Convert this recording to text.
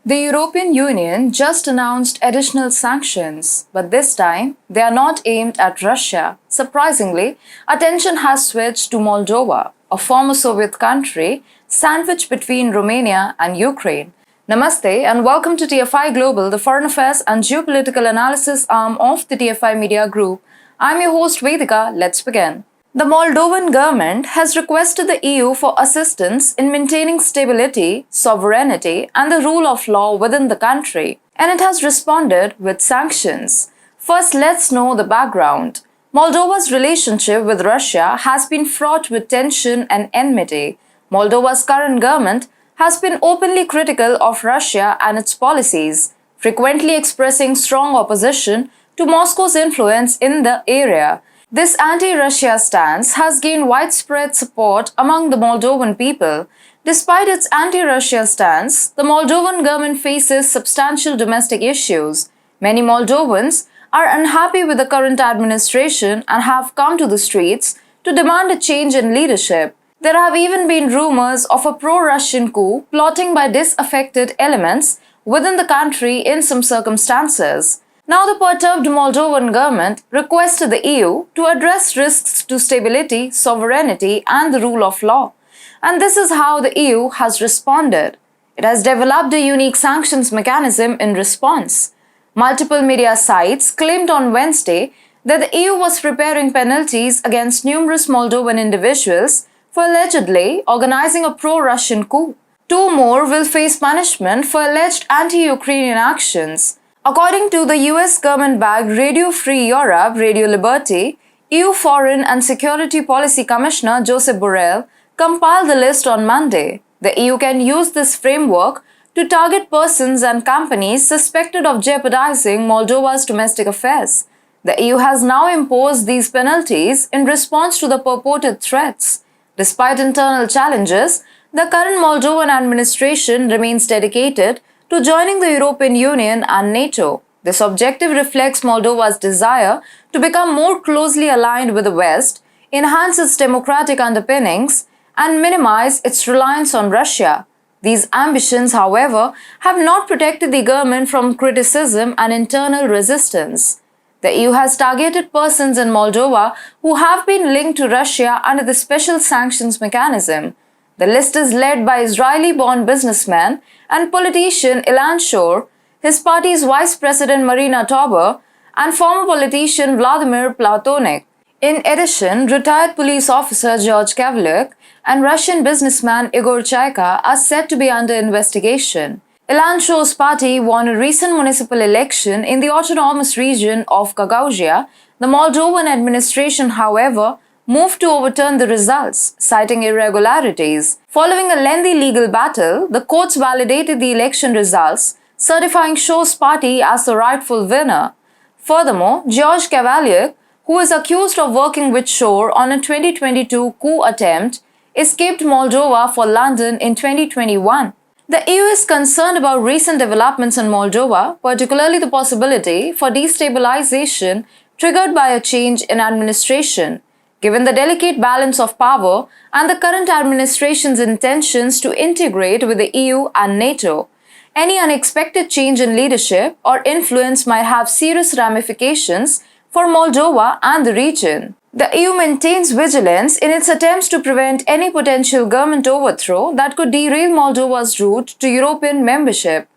The European Union just announced additional sanctions, but this time they are not aimed at Russia. Surprisingly, attention has switched to Moldova, a former Soviet country sandwiched between Romania and Ukraine. Namaste and welcome to TFI Global, the foreign affairs and geopolitical analysis arm of the TFI Media Group. I'm your host Vedika. Let's begin. The Moldovan government has requested the EU for assistance in maintaining stability, sovereignty, and the rule of law within the country, and it has responded with sanctions. First, let's know the background. Moldova's relationship with Russia has been fraught with tension and enmity. Moldova's current government has been openly critical of Russia and its policies, frequently expressing strong opposition to Moscow's influence in the area. This anti-Russia stance has gained widespread support among the Moldovan people. Despite its anti-Russia stance, the Moldovan government faces substantial domestic issues. Many Moldovans are unhappy with the current administration and have come to the streets to demand a change in leadership. There have even been rumors of a pro-Russian coup plotting by disaffected elements within the country in some circumstances. Now, the perturbed Moldovan government requested the EU to address risks to stability, sovereignty, and the rule of law. And this is how the EU has responded. It has developed a unique sanctions mechanism in response. Multiple media sites claimed on Wednesday that the EU was preparing penalties against numerous Moldovan individuals for allegedly organizing a pro-Russian coup. Two more will face punishment for alleged anti-Ukrainian actions. According to the US government-backed Radio Free Europe, Radio Liberty, EU Foreign and Security Policy Commissioner Josep Borrell compiled the list on Monday. The EU can use this framework to target persons and companies suspected of jeopardizing Moldova's domestic affairs. The EU has now imposed these penalties in response to the purported threats. Despite internal challenges, the current Moldovan administration remains dedicated to joining the European Union and NATO. This objective reflects Moldova's desire to become more closely aligned with the West, enhance its democratic underpinnings, and minimize its reliance on Russia. These ambitions, however, have not protected the government from criticism and internal resistance. The EU has targeted persons in Moldova who have been linked to Russia under the special sanctions mechanism. The list is led by Israeli-born businessman and politician Ilan Shor, his party's vice president Marina Tauber, and former politician Vladimir Platonik. In addition, retired police officer George Kavalyuk and Russian businessman Igor Chaika are said to be under investigation. Ilan Shor's party won a recent municipal election in the autonomous region of Gagauzia. The Moldovan administration, however, moved to overturn the results, citing irregularities. Following a lengthy legal battle, the courts validated the election results, certifying Shor's party as the rightful winner. Furthermore, George Kavalyuk, who is accused of working with Shor on a 2022 coup attempt, escaped Moldova for London in 2021. The EU is concerned about recent developments in Moldova, particularly the possibility for destabilization triggered by a change in administration. Given the delicate balance of power and the current administration's intentions to integrate with the EU and NATO, any unexpected change in leadership or influence might have serious ramifications for Moldova and the region. The EU maintains vigilance in its attempts to prevent any potential government overthrow that could derail Moldova's route to European membership.